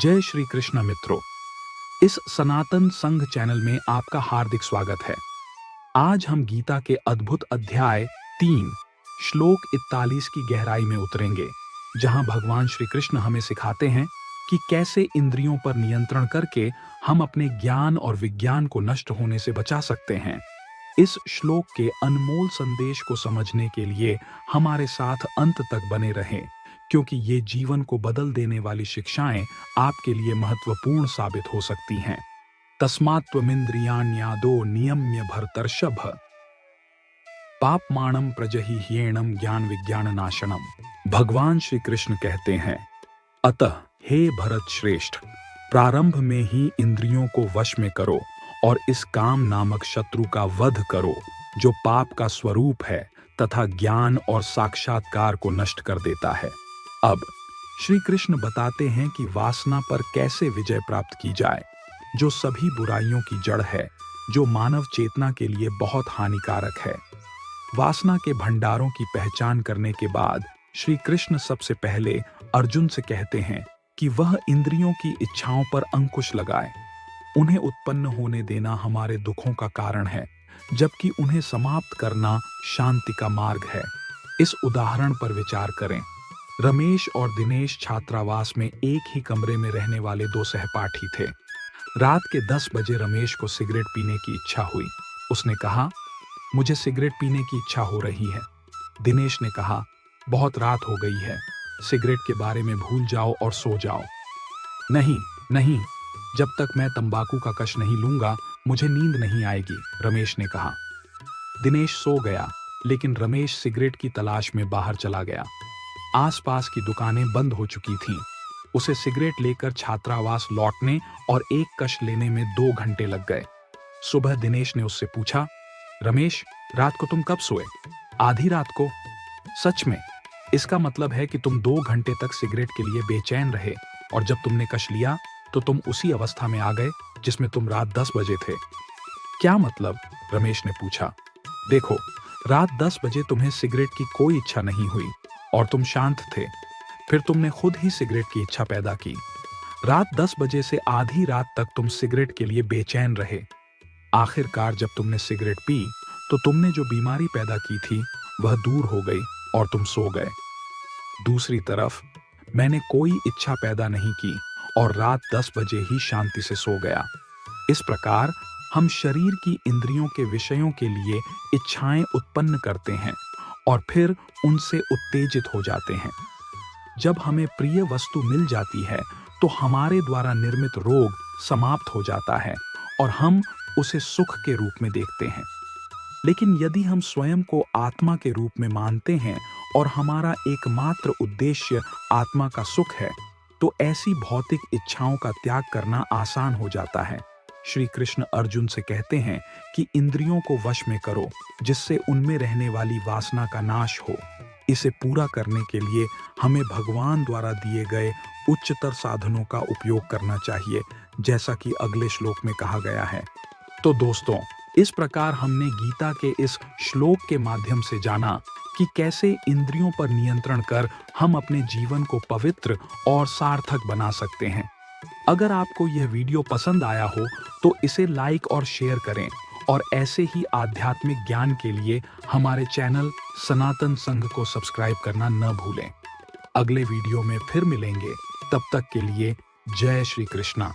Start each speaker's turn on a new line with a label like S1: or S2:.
S1: जय श्री कृष्ण मित्रों। इस सनातन संघ चैनल में आपका हार्दिक स्वागत है। आज हम गीता के अद्भुत अध्याय 3 श्लोक 41 की गहराई में उतरेंगे, जहां भगवान श्री कृष्ण हमें सिखाते हैं कि कैसे इंद्रियों पर नियंत्रण करके हम अपने ज्ञान और विज्ञान को नष्ट होने से बचा सकते हैं। इस श्लोक के अनमोल संदेश को समझने के लिए हमारे साथ अंत तक बने रहें, क्योंकि ये जीवन को बदल देने वाली शिक्षाएं आपके लिए महत्वपूर्ण साबित हो सकती हैं। तस्मात्त्वमिन्द्रियाण्यादो नियम्य भरतर्षभ, पापमाणम प्रजहिह्येणम ज्ञान विज्ञान नाशनम। भगवान श्री कृष्ण कहते हैं, अतः हे भरत श्रेष्ठ, प्रारंभ में ही इंद्रियों को वश में करो और इस काम नामक शत्रु का वध करो, जो पाप का स्वरूप है तथा ज्ञान और साक्षात्कार को नष्ट कर देता है। अब श्री कृष्ण बताते हैं कि वासना पर कैसे विजय प्राप्त की जाए, जो सभी बुराइयों की जड़ है, जो मानव चेतना के लिए बहुत हानिकारक है। वासना के भंडारों की पहचान करने के बाद श्री कृष्ण सबसे पहले अर्जुन से कहते हैं कि वह इंद्रियों की इच्छाओं पर अंकुश लगाए। उन्हें उत्पन्न होने देना हमारे दुखों का कारण है, जबकि उन्हें समाप्त करना शांति का मार्ग है। इस उदाहरण पर विचार करें। रमेश और दिनेश छात्रावास में एक ही कमरे में रहने वाले दो सहपाठी थे। रात के 10 बजे रमेश को सिगरेट पीने की इच्छा हुई। उसने कहा, मुझे सिगरेट पीने की इच्छा हो रही है। दिनेश ने कहा, बहुत रात हो गई है, सिगरेट के बारे में भूल जाओ और सो जाओ। नहीं नहीं, जब तक मैं तंबाकू का कश नहीं लूंगा मुझे नींद नहीं आएगी, रमेश ने कहा। दिनेश सो गया, लेकिन रमेश सिगरेट की तलाश में बाहर चला गया। आसपास की दुकानें बंद हो चुकी थीं। उसे सिगरेट लेकर छात्रावास लौटने और एक कश लेने में 2 घंटे लग गए। सुबह दिनेश ने उससे पूछा, रमेश, रात को तुम कब सोए? आधी रात को। सच में? इसका मतलब है कि तुम 2 घंटे तक सिगरेट के लिए बेचैन रहे और जब तुमने कश लिया तो तुम उसी अवस्था में आ गए जिसमें तुम रात 10 बजे थे। क्या मतलब? रमेश ने पूछा। देखो, रात 10 बजे तुम्हें सिगरेट की कोई इच्छा नहीं हुई और तुम शांत थे। फिर तुमने खुद ही सिगरेट की इच्छा पैदा की। रात 10 बजे से आधी रात तक तुम सिगरेट के लिए बेचैन रहे। आखिरकार जब तुमने सिगरेट पी तो तुमने जो बीमारी पैदा की थी वह दूर हो गई और तुम सो गए। दूसरी तरफ मैंने कोई इच्छा पैदा नहीं की और रात 10 बजे ही शांति से सो गया। इस प्रकार हम शरीर की इंद्रियों के विषयों के लिए इच्छाएं उत्पन्न करते हैं और फिर उनसे उत्तेजित हो जाते हैं। जब हमें प्रिय वस्तु मिल जाती है तो हमारे द्वारा निर्मित रोग समाप्त हो जाता है और हम उसे सुख के रूप में देखते हैं। लेकिन यदि हम स्वयं को आत्मा के रूप में मानते हैं और हमारा एकमात्र उद्देश्य आत्मा का सुख है, तो ऐसी भौतिक इच्छाओं का त्याग करना आसान हो जाता है। श्री कृष्ण अर्जुन से कहते हैं कि इंद्रियों को वश में करो, जिससे उनमें रहने वाली वासना का नाश हो। इसे पूरा करने के लिए हमें भगवान द्वारा दिए गए उच्चतर साधनों का उपयोग करना चाहिए, जैसा कि अगले श्लोक में कहा गया है। तो दोस्तों, इस प्रकार हमने गीता के इस श्लोक के माध्यम से जाना कि कैसे इंद्रियों पर नियंत्रण कर हम अपने जीवन को पवित्र और सार्थक बना सकते हैं। अगर आपको यह वीडियो पसंद आया हो तो इसे लाइक और शेयर करें और ऐसे ही आध्यात्मिक ज्ञान के लिए हमारे चैनल सनातन संघ को सब्सक्राइब करना न भूलें। अगले वीडियो में फिर मिलेंगे, तब तक के लिए जय श्री कृष्णा।